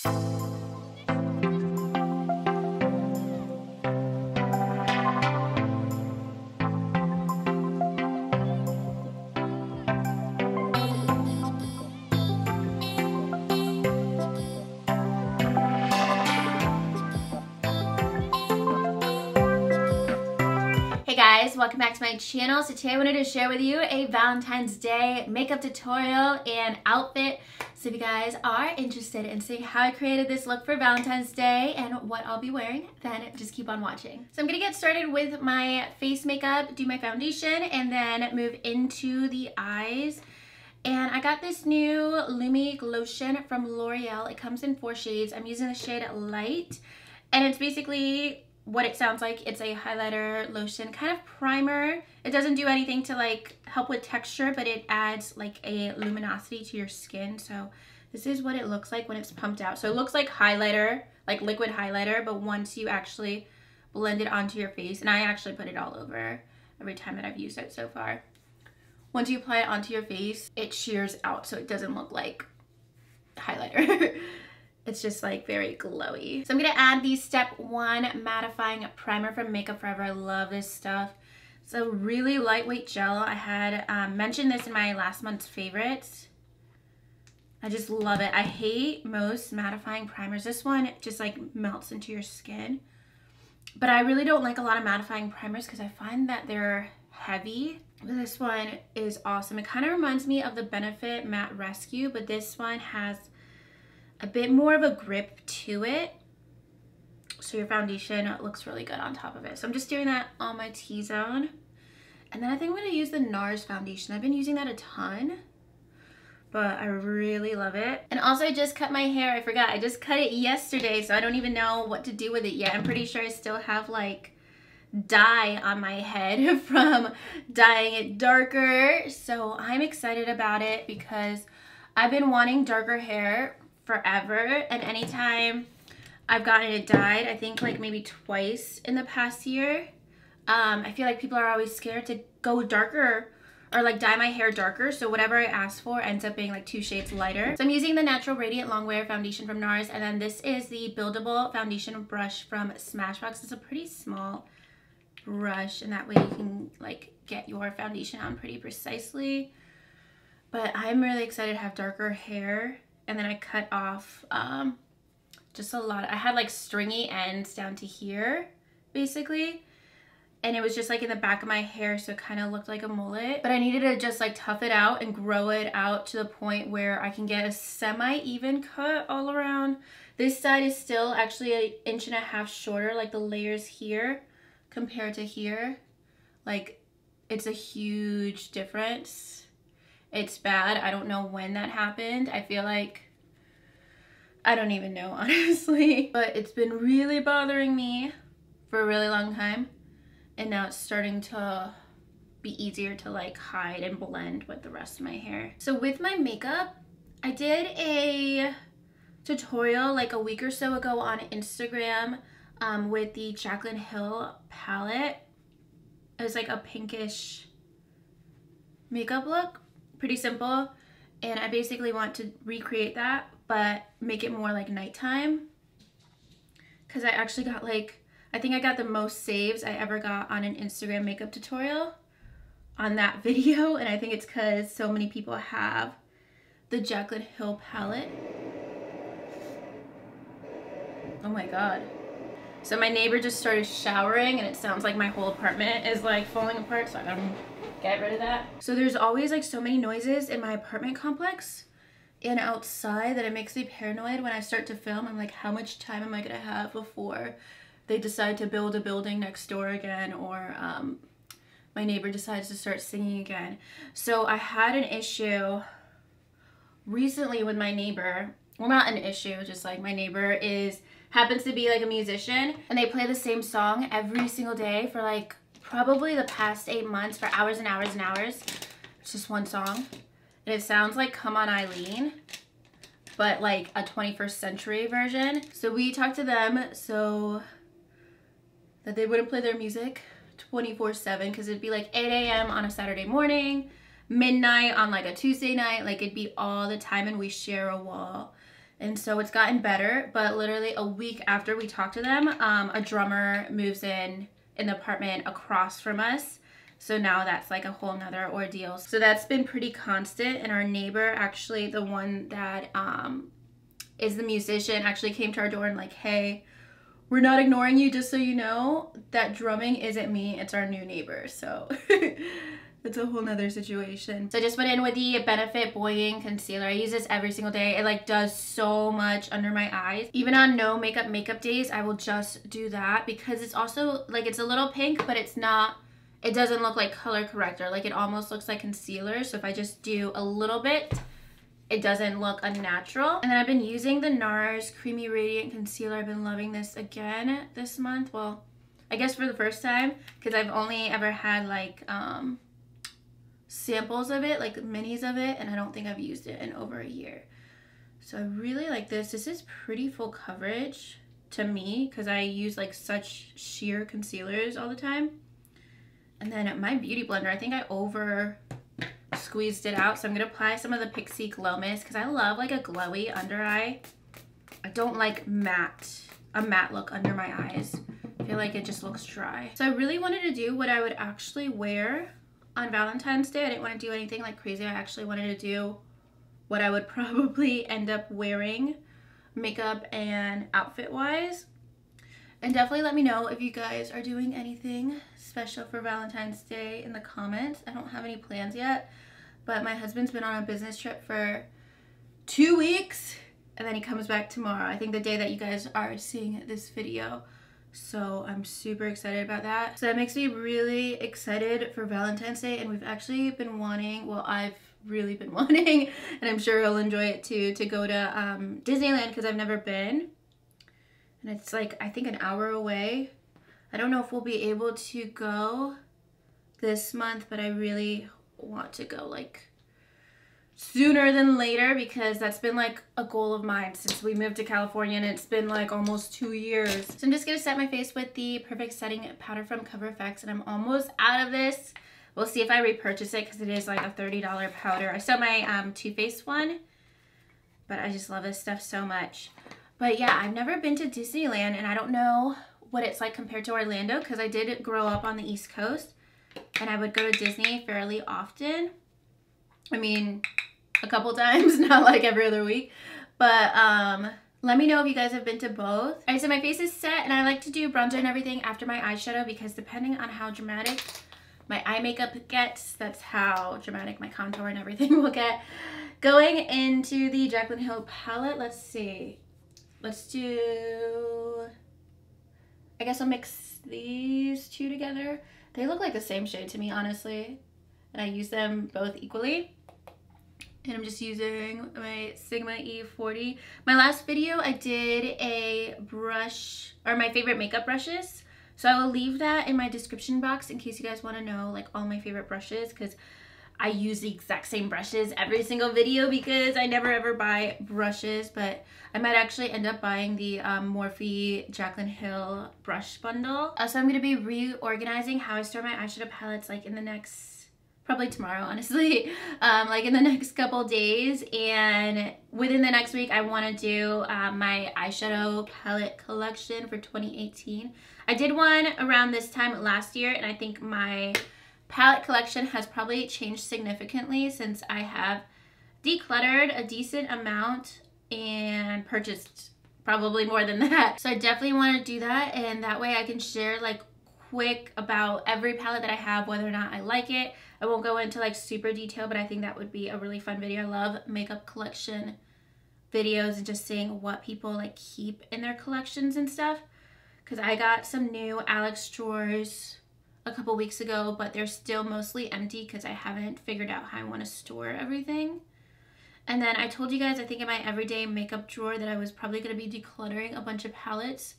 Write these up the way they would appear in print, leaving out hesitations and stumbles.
Hey guys, welcome back to my channel. So today I wanted to share with you a Valentine's Day makeup tutorial and outfit. So if you guys are interested in seeing how I created this look for Valentine's Day and what I'll be wearing, then just keep on watching. So I'm gonna get started with my face makeup, do my foundation, and then move into the eyes. And I got this new Lumi lotion from L'Oreal. It comes in 4 shades. I'm using the shade Light, and it's basically what it sounds like. It's a highlighter lotion, kind of primer. It doesn't do anything to like help with texture, but it adds like a luminosity to your skin. So this is what it looks like when it's pumped out. So it looks like highlighter, like liquid highlighter, but once you actually blend it onto your face, and I actually put it all over every time that I've used it so far. Once you apply it onto your face, it shears out so it doesn't look like highlighter. It's just like very glowy. So I'm gonna add the Step 1 mattifying primer from Makeup Forever. I love this stuff. It's a really lightweight gel. I had mentioned this in my last month's favorites. I just love it. I hate most mattifying primers. This one just like melts into your skin. But I really don't like a lot of mattifying primers because I find that they're heavy. This one is awesome. It kind of reminds me of the Benefit Matte Rescue, but this one has a bit more of a grip to it, so your foundation looks really good on top of it. So I'm just doing that on my T-zone, and then I think I'm going to use the NARS foundation. I've been using that a ton, but I really love it. And also I just cut my hair. I forgot, I just cut it yesterday, so I don't even know what to do with it yet. I'm pretty sure I still have like dye on my head from dyeing it darker, so I'm excited about it because I've been wanting darker hair forever, and anytime I've gotten it dyed, I think like maybe twice in the past year, I feel like people are always scared to go darker or like dye my hair darker, so whatever I ask for ends up being like 2 shades lighter. So I'm using the Natural Radiant Longwear foundation from NARS, and then this is the buildable foundation brush from Smashbox. It's a pretty small brush, and that way you can like get your foundation on pretty precisely. But I'm really excited to have darker hair. And then I cut off just a lot. I had like stringy ends down to here, basically. And it was just like in the back of my hair, so it kind of looked like a mullet. But I needed to just like tough it out and grow it out to the point where I can get a semi-even cut all around. This side is still actually 1.5 inches shorter, like the layers here compared to here. Like, it's a huge difference. It's bad. I don't know when that happened. I feel like, I don't even know, honestly. But it's been really bothering me for a really long time. And now it's starting to be easier to like hide and blend with the rest of my hair. So with my makeup, I did a tutorial like a week or so ago on Instagram with the Jaclyn Hill palette. It was like a pinkish makeup look. Pretty simple, and I basically want to recreate that but make it more like nighttime, because I actually got like, I think I got the most saves I ever got on an Instagram makeup tutorial on that video, and I think it's because so many people have the Jaclyn Hill palette. Oh my god. So my neighbor just started showering and it sounds like my whole apartment is like falling apart, so I gotta get rid of that. So there's always like so many noises in my apartment complex and outside that it makes me paranoid when I start to film. I'm like, how much time am I gonna have before they decide to build a building next door again, or my neighbor decides to start singing again. So I had an issue recently with my neighbor. Well, not an issue, just like my neighbor happens to be like a musician, and they play the same song every single day for like probably the past 8 months for hours and hours and hours. It's just one song, and it sounds like Come On Eileen, but like a 21st century version. So we talked to them so that they wouldn't play their music 24/7, because it'd be like 8 a.m. on a Saturday morning, midnight on like a Tuesday night, like it'd be all the time, and we share a wall. And so it's gotten better, but literally a week after we talked to them, a drummer moves in the apartment across from us. So now that's like a whole nother ordeal. So that's been pretty constant. And our neighbor, actually the one that is the musician, actually came to our door and like, hey, we're not ignoring you, just so you know. That drumming isn't me, it's our new neighbor. So it's a whole nother situation. So I just went in with the Benefit Buoying Concealer. I use this every single day. It like does so much under my eyes. Even on no makeup days, I will just do that because it's also like, it's a little pink, but it's not, it doesn't look like color corrector. Like it almost looks like concealer. So if I just do a little bit, it doesn't look unnatural. And then I've been using the NARS Creamy Radiant Concealer. I've been loving this again this month. Well, I guess for the first time, because I've only ever had like samples of it, like minis of it, and I don't think I've used it in over a year. So I really like this. This is pretty full coverage to me because I use like such sheer concealers all the time. And then my beauty blender, I think I over squeezed it out, so I'm gonna apply some of the Pixie Glow Mist because I love like a glowy under eye. I don't like a matte look under my eyes. I feel like it just looks dry. So I really wanted to do what I would actually wear on Valentine's Day. I didn't want to do anything like crazy. I actually wanted to do what I would probably end up wearing makeup and outfit wise. And definitely let me know if you guys are doing anything special for Valentine's Day in the comments. I don't have any plans yet, but my husband's been on a business trip for 2 weeks and then he comes back tomorrow. I think the day that you guys are seeing this video. So I'm super excited about that. So that makes me really excited for Valentine's Day, and we've actually been wanting, well, I've really been wanting, and I'm sure he'll enjoy it too, to go to Disneyland because I've never been. And it's like, I think an hour away. I don't know if we'll be able to go this month, but I really want to go like sooner than later because that's been like a goal of mine since we moved to California, and it's been like almost 2 years. So I'm just gonna set my face with the Perfect Setting Powder from Cover FX, and I'm almost out of this. We'll see if I repurchase it because it is like a $30 powder. I still have my Too Faced one, but I just love this stuff so much. But yeah, I've never been to Disneyland, and I don't know what it's like compared to Orlando because I did grow up on the East Coast and I would go to Disney fairly often. I mean, a couple times, not like every other week. But let me know if you guys have been to both. All right, so my face is set, and I like to do bronzer and everything after my eyeshadow because depending on how dramatic my eye makeup gets, that's how dramatic my contour and everything will get. Going into the Jaclyn Hill palette, let's see. Let's do, I guess I'll mix these two together. They look like the same shade to me, honestly. And I use them both equally. And I'm just using my Sigma E40. My last video, I did a brush, or my favorite makeup brushes. So I will leave that in my description box in case you guys want to know like all my favorite brushes, because I use the exact same brushes every single video because I never ever buy brushes. But I might actually end up buying the Morphe Jaclyn Hill brush bundle. So I'm going to be reorganizing how I store my eyeshadow palettes like in the next, probably tomorrow, honestly, like in the next couple days. And within the next week, I want to do my eyeshadow palette collection for 2018. I did one around this time last year, and I think my palette collection has probably changed significantly since I have decluttered a decent amount and purchased probably more than that. So I definitely want to do that, and that way I can share like quick about every palette that I have, whether or not I like it. I won't go into like super detail, but I think that would be a really fun video. I love makeup collection videos and just seeing what people like keep in their collections and stuff. Because I got some new Alex drawers a couple weeks ago, but they're still mostly empty because I haven't figured out how I want to store everything. And then I told you guys, I think in my everyday makeup drawer, that I was probably going to be decluttering a bunch of palettes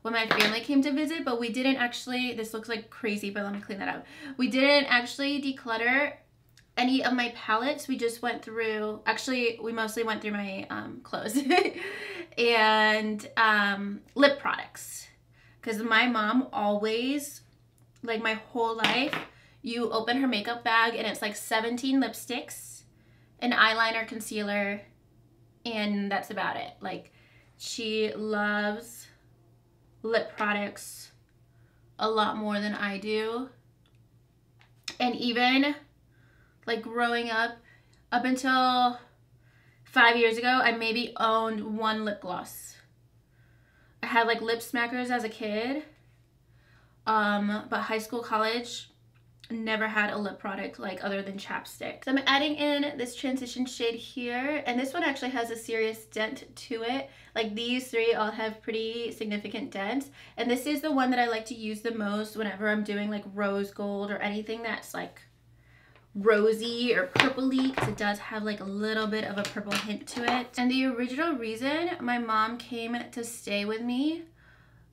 when my family came to visit, but we didn't actually, this looks like crazy, but let me clean that up. We didn't actually declutter any of my palettes. We just went through, actually we mostly went through my clothes and lip products. Because my mom always, like my whole life, you open her makeup bag and it's like 17 lipsticks, an eyeliner, concealer, and that's about it. Like, she loves lip products a lot more than I do. And even like growing up until 5 years ago, I maybe owned one lip gloss. I had like lip smackers as a kid, but high school, college, never had a lip product like other than chapstick. So I'm adding in this transition shade here, and this one actually has a serious dent to it. Like, these three all have pretty significant dents, and this is the one that I like to use the most whenever I'm doing like rose gold or anything that's like rosy or purpley, because it does have like a little bit of a purple hint to it. And the original reason my mom came to stay with me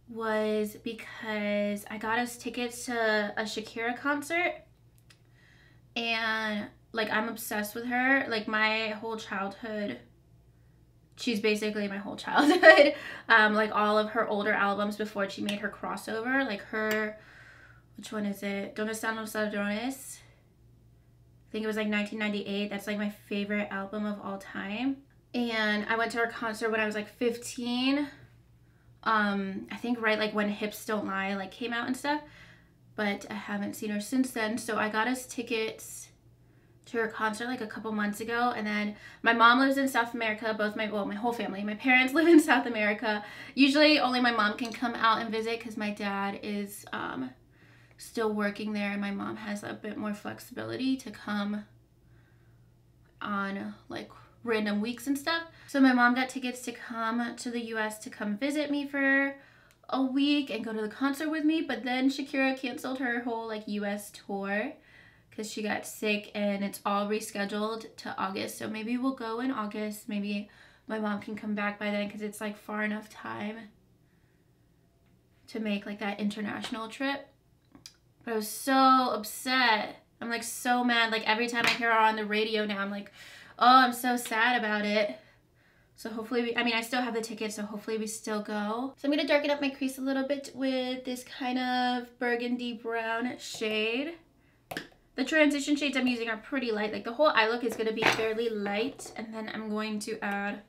was because I got us tickets to a Shakira concert, and like, I'm obsessed with her. Like, my whole childhood, she's basically my whole childhood. Like, all of her older albums before she made her crossover, like her, which one is it? Donde Están los Ladrones? I think it was like 1998. That's like my favorite album of all time. And I went to her concert when I was like 15. I think right like when Hips Don't Lie like came out and stuff, but I haven't seen her since then. So I got us tickets to her concert like a couple months ago. And then my mom lives in South America. My whole family, my parents live in South America. Usually only my mom can come out and visit because my dad is still working there, and my mom has a bit more flexibility to come on like random weeks and stuff. So my mom got tickets to come to the US to come visit me for a week and go to the concert with me, but then Shakira canceled her whole like US tour because she got sick, and it's all rescheduled to August. So maybe we'll go in August. Maybe my mom can come back by then, because it's like far enough time to make like that international trip. But I was so upset. I'm like so mad. Like, every time I hear her on the radio now, I'm like, oh, I'm so sad about it. So hopefully I still have the tickets, so hopefully we still go. So I'm gonna darken up my crease a little bit with this kind of burgundy brown shade. The transition shades I'm using are pretty light. Like, the whole eye look is gonna be fairly light, and then I'm going to add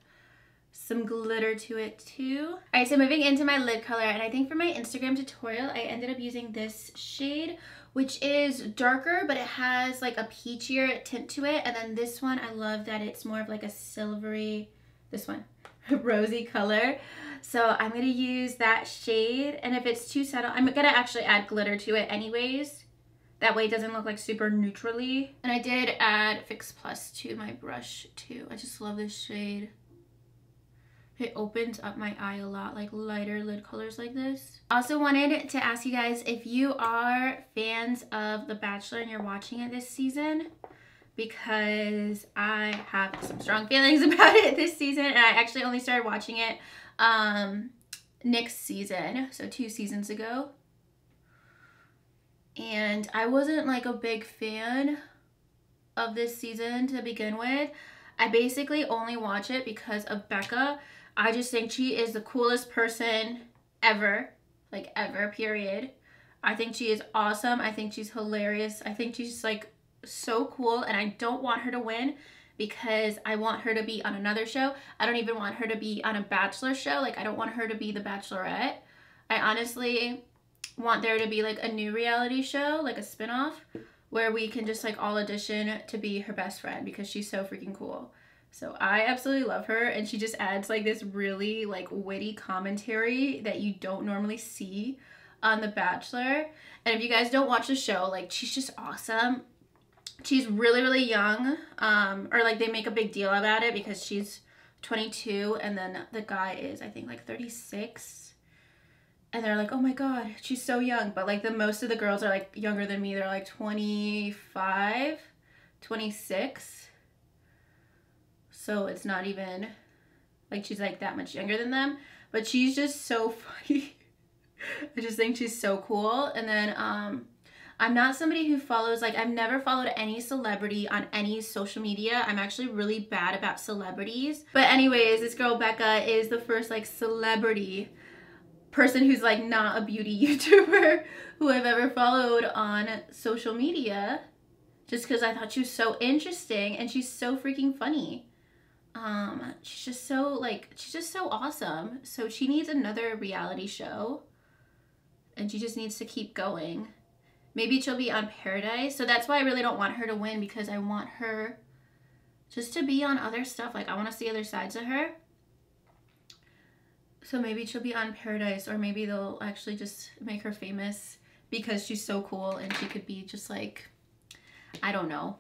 some glitter to it too. All right, so moving into my lid color, and I think for my Instagram tutorial, I ended up using this shade, which is darker, but it has like a peachier tint to it. And then this one, I love that it's more of like a silvery, this one, rosy color. So I'm gonna use that shade, and if it's too subtle, I'm gonna actually add glitter to it anyways. That way it doesn't look like super neutrally. And I did add Fix Plus to my brush too. I just love this shade. It opens up my eye a lot, like lighter lid colors like this. Also wanted to ask you guys if you are fans of The Bachelor and you're watching it this season, because I have some strong feelings about it this season, and I actually only started watching it next season, so 2 seasons ago. And I wasn't like a big fan of this season to begin with. I basically only watch it because of Becca. I just think she is the coolest person ever, like ever, period. I think she is awesome. I think she's hilarious. I think she's like so cool, and I don't want her to win because I want her to be on another show. I don't even want her to be on a Bachelor show. Like, I don't want her to be the Bachelorette. I honestly want there to be like a new reality show, like a spinoff, where we can just like all audition to be her best friend, because she's so freaking cool. So I absolutely love her, and she just adds like this really like witty commentary that you don't normally see on The Bachelor. And if you guys don't watch the show, like, she's just awesome. She's really, really young, or like they make a big deal about it because she's 22, and then the guy is, I think, like 36. And they're like, oh my god, she's so young. But like most of the girls are like younger than me. They're like 25, 26. So it's not even like she's like that much younger than them. But she's just so funny. I just think she's so cool. And then I'm not somebody who follows, like, I've never followed any celebrity on any social media. I'm actually really bad about celebrities. But anyways, this girl Becca is the first like celebrity person who's like not a beauty YouTuber who I've ever followed on social media, just because I thought she was so interesting, and she's so freaking funny. She's just so awesome. So she needs another reality show and she just needs to keep going. Maybe she'll be on Paradise. So that's why I really don't want her to win, because I want her just to be on other stuff. Like, I want to see other sides of her. So maybe she'll be on Paradise, or maybe they'll actually just make her famous because she's so cool and she could be just like, I don't know,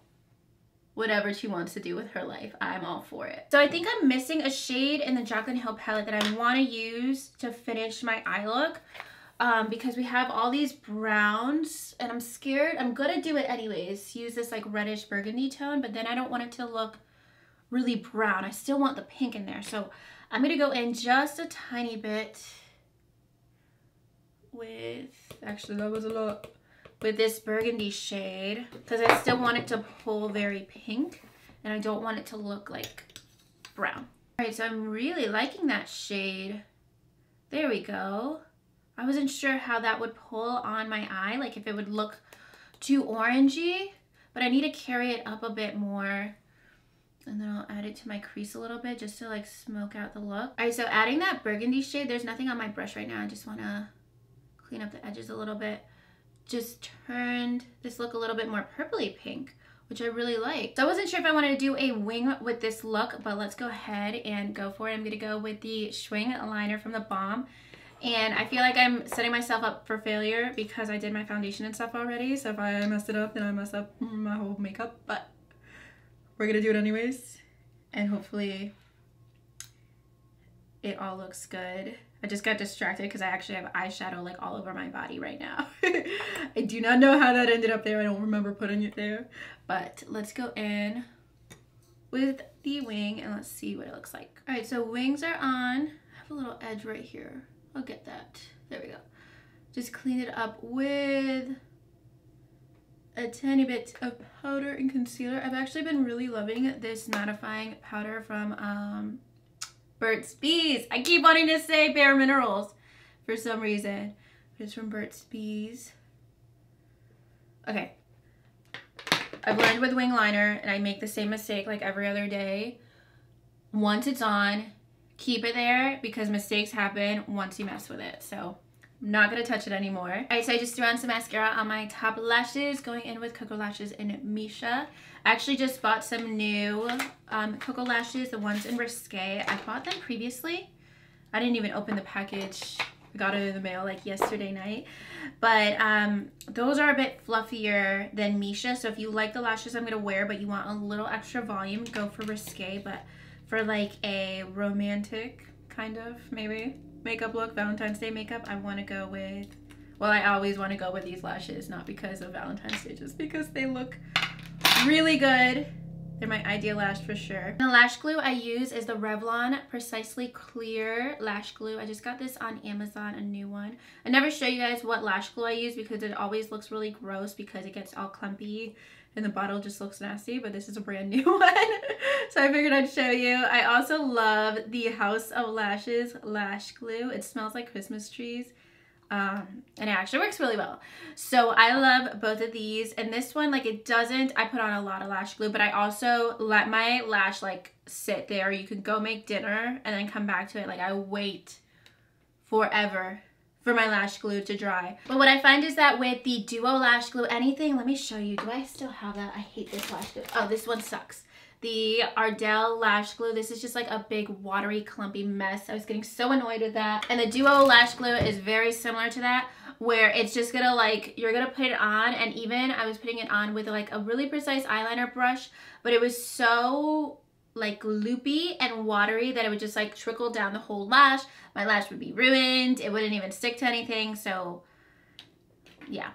whatever she wants to do with her life. I'm all for it. So I think I'm missing a shade in the Jaclyn Hill palette that I want to use to finish my eye look, because we have all these browns and I'm scared. I'm gonna do it anyways, use this like reddish burgundy tone, but then I don't want it to look really brown. I still want the pink in there. So I'm gonna go in just a tiny bit with, actually that was a lot, with this burgundy shade, because I still want it to pull very pink and I don't want it to look like brown. All right, so I'm really liking that shade. There we go. I wasn't sure how that would pull on my eye, like if it would look too orangey, but I need to carry it up a bit more. And then I'll add it to my crease a little bit just to like smoke out the look. All right, so adding that burgundy shade, there's nothing on my brush right now. I just wanna clean up the edges a little bit. Just turned this look a little bit more purpley pink, which I really like. So I wasn't sure if I wanted to do a wing with this look, but let's go ahead and go for it. I'm gonna go with the Schwing liner from the Balm. And I feel like I'm setting myself up for failure because I did my foundation and stuff already. So if I messed it up, then I messed up my whole makeup, but we're gonna do it anyways. And hopefully it all looks good. I just got distracted because I actually have eyeshadow like all over my body right now. I do not know how that ended up there. I don't remember putting it there. But let's go in with the wing and let's see what it looks like. All right, so wings are on. I have a little edge right here. I'll get that. There we go. Just clean it up with a tiny bit of powder and concealer. I've actually been really loving this mattifying powder from Burt's Bees. I keep wanting to say Bare Minerals for some reason. It's from Burt's Bees. Okay. I blend with wing liner and I make the same mistake like every other day. Once it's on, keep it there because mistakes happen once you mess with it. So I'm not gonna touch it anymore. All right, so I just threw on some mascara on my top lashes, going in with Cocoa Lashes in Misha. I actually just bought some new Cocoa Lashes, the ones in Risque. I bought them previously. I didn't even open the package. I got it in the mail like yesterday night. But those are a bit fluffier than Misha. So if you like the lashes I'm gonna wear, but you want a little extra volume, go for Risque. But for like a romantic kind of maybe makeup look, Valentine's Day makeup, I want to go with, well, I always want to go with these lashes, not because of Valentine's Day, just because they look really good. They're my ideal lash for sure. And the lash glue I use is the Revlon Precisely Clear Lash Glue. I just got this on Amazon, a new one. I never show you guys what lash glue I use because it always looks really gross because it gets all clumpy and the bottle just looks nasty, but this is a brand new one. So I figured I'd show you. I also love the House of Lashes lash glue. It smells like Christmas trees. And it actually works really well. So I love both of these. And this one, like, it doesn't, I put on a lot of lash glue, but I also let my lash like sit there. You can go make dinner and then come back to it. Like, I wait forever for my lash glue to dry. But what I find is that with the Duo lash glue, anything, let me show you. Do I still have that? I hate this lash glue. Oh, this one sucks. The Ardell lash glue, this is just like a big watery clumpy mess. I was getting so annoyed with that. And the Duo lash glue is very similar to that, where it's just gonna like, you're gonna put it on, and even I was putting it on with like a really precise eyeliner brush, but it was so like loopy and watery that it would just like trickle down the whole lash. My lash would be ruined. It wouldn't even stick to anything. So yeah,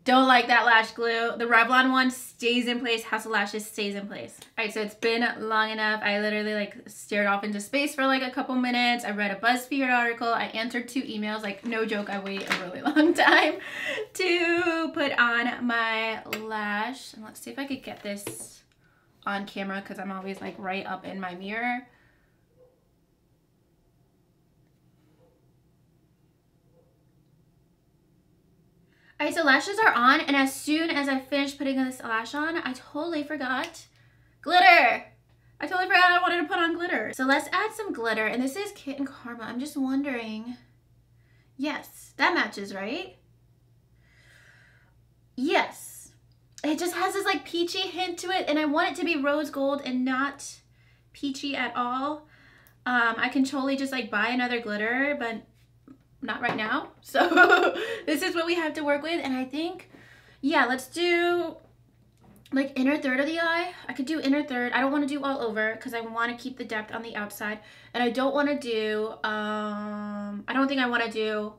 don't like that lash glue. The Revlon one stays in place. House of Lashes stays in place. All right, so it's been long enough. I literally like stared off into space for like a couple minutes. I read a BuzzFeed article. I answered 2 emails. Like, no joke, I wait a really long time to put on my lash. And let's see if I could get this on camera because I'm always like right up in my mirror. All right, so lashes are on, and as soon as I finished putting this lash on, I totally forgot glitter. I totally forgot I wanted to put on glitter. So let's add some glitter, and this is Kit and Karma. I'm just wondering, yes, that matches, right? Yes. It just has this like peachy hint to it, and I want it to be rose gold and not peachy at all. I can totally just like buy another glitter, but not right now. So this is what we have to work with, and I think, yeah, let's do like inner third of the eye. I could do inner third. I don't want to do all over because I want to keep the depth on the outside, and I don't want to do, I don't think I want to do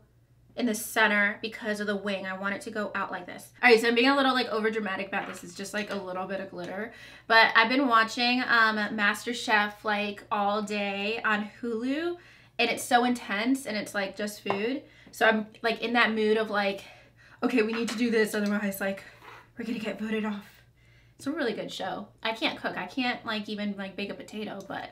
in the center because of the wing. I want it to go out like this. All right, so I'm being a little like over dramatic about this. It's just like a little bit of glitter, but I've been watching MasterChef like all day on Hulu, and it's so intense and it's like just food. So I'm like in that mood of like, okay, we need to do this, otherwise like we're gonna get voted off. It's a really good show. I can't cook. I can't like even like bake a potato, but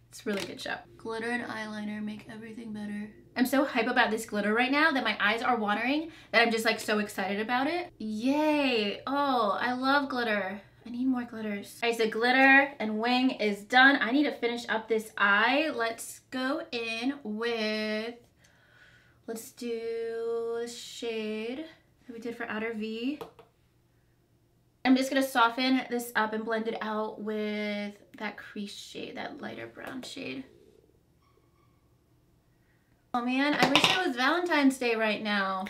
it's a really good show. Glitter and eyeliner make everything better. I'm so hype about this glitter right now that my eyes are watering, that I'm just like so excited about it. Yay. Oh, I love glitter. I need more glitters. All right, so glitter and wing is done. I need to finish up this eye. Let's go in with, let's do the shade that we did for outer V. I'm just gonna soften this up and blend it out with that crease shade, that lighter brown shade. Oh man, I wish it was Valentine's Day right now.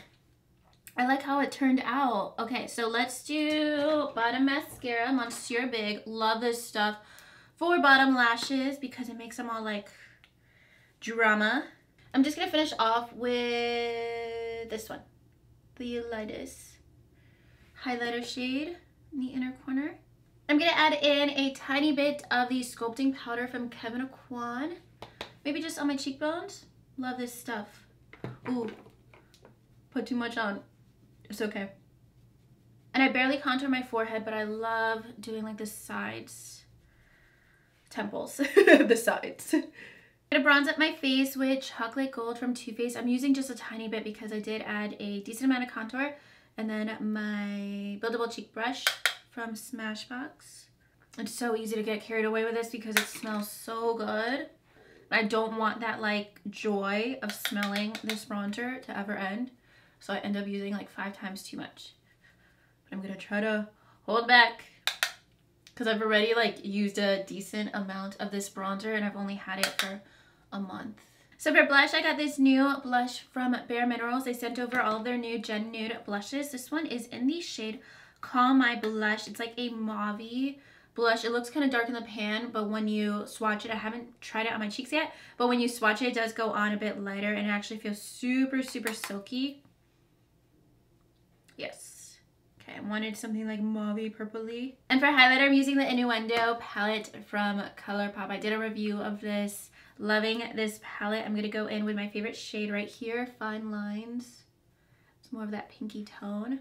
I like how it turned out. Okay, so let's do bottom mascara, Monsieur Big. Love this stuff for bottom lashes because it makes them all like drama. I'm just gonna finish off with this one, the lightest highlighter shade in the inner corner. I'm gonna add in a tiny bit of the sculpting powder from Kevyn Aucoin, maybe just on my cheekbones. Love this stuff. Ooh, put too much on. It's okay. And I barely contour my forehead, but I love doing like the sides, temples, the sides. I'm gonna bronze up my face with Chocolate Gold from Too Faced. I'm using just a tiny bit because I did add a decent amount of contour. And then my buildable cheek brush from Smashbox. It's so easy to get carried away with this because it smells so good. I don't want that like joy of smelling this bronzer to ever end. So I end up using like 5 times too much. But I'm gonna try to hold back because I've already like used a decent amount of this bronzer and I've only had it for a month. So for blush, I got this new blush from Bare Minerals. They sent over all of their new Gen Nude blushes. This one is in the shade Calm My Blush. It's like a mauve-y blush. It looks kind of dark in the pan, but when you swatch it, I haven't tried it on my cheeks yet, but when you swatch it, it does go on a bit lighter and it actually feels super, super silky. Yes. Okay, I wanted something like mauve-y, purpley. And for highlighter, I'm using the Innuendo palette from ColourPop. I did a review of this. Loving this palette. I'm going to go in with my favorite shade right here, Fine Lines. It's more of that pinky tone.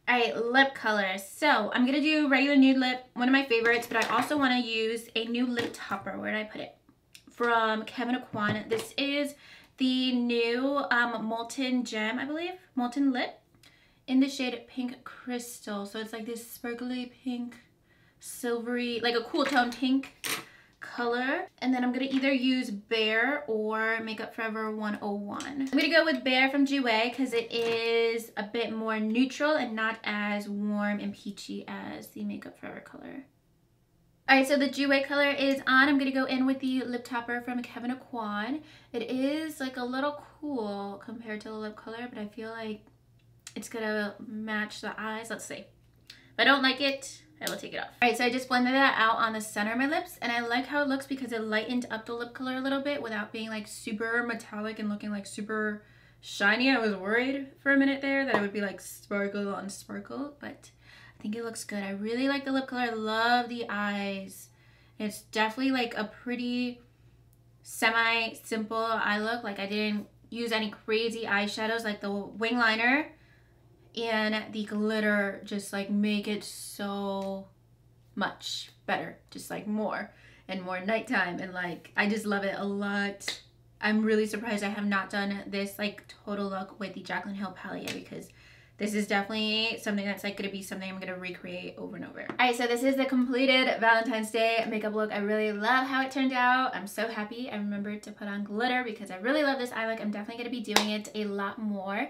Alright, lip color. So I'm going to do regular nude lip, one of my favorites, but I also want to use a new lip topper. Where did I put it? From Kevyn Aucoin. This is the new Molten Gem, I believe. Molten Lip in the shade Pink Crystal. So it's like this sparkly pink, silvery, like a cool tone pink color. And then I'm gonna either use Bare or Makeup Forever 101. I'm gonna go with Bare from Jouer because it is a bit more neutral and not as warm and peachy as the Makeup Forever color. Alright, so the Jouer color is on. I'm gonna go in with the lip topper from Kevyn Aucoin. It is like a little cool compared to the lip color, but I feel like it's gonna match the eyes. Let's see. If I don't like it, I will take it off. Alright, so I just blended that out on the center of my lips, and I like how it looks because it lightened up the lip color a little bit without being like super metallic and looking like super shiny. I was worried for a minute there that it would be like sparkle on sparkle, but I think it looks good. I really like the lip color. I love the eyes. It's definitely like a pretty semi-simple eye look. Like I didn't use any crazy eyeshadows. Like the wing liner and the glitter just like make it so much better, just like more and more nighttime, and like I just love it a lot. I'm really surprised I have not done this like total look with the Jaclyn Hill palette yet because this is definitely something that's like gonna be something I'm gonna recreate over and over. All right, so this is the completed Valentine's Day makeup look. I really love how it turned out. I'm so happy I remembered to put on glitter because I really love this eye look. I'm definitely gonna be doing it a lot more.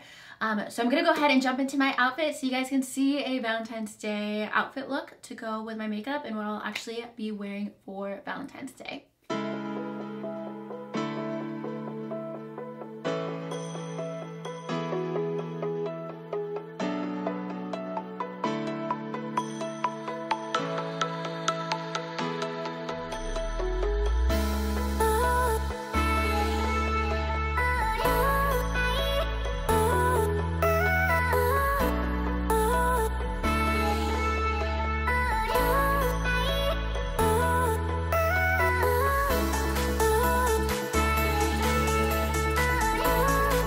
So I'm gonna go ahead and jump into my outfit so you guys can see a Valentine's Day outfit look to go with my makeup and what I'll actually be wearing for Valentine's Day.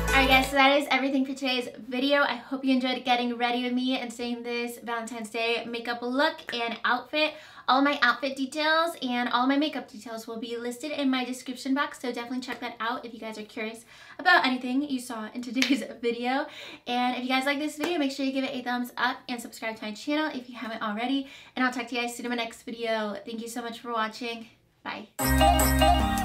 Alright guys, so that is everything for today's video. I hope you enjoyed getting ready with me and seeing this Valentine's Day makeup look and outfit. All my outfit details and all my makeup details will be listed in my description box, so definitely check that out if you guys are curious about anything you saw in today's video. And if you guys like this video, make sure you give it a thumbs up and subscribe to my channel if you haven't already. And I'll talk to you guys soon in my next video. Thank you so much for watching. Bye.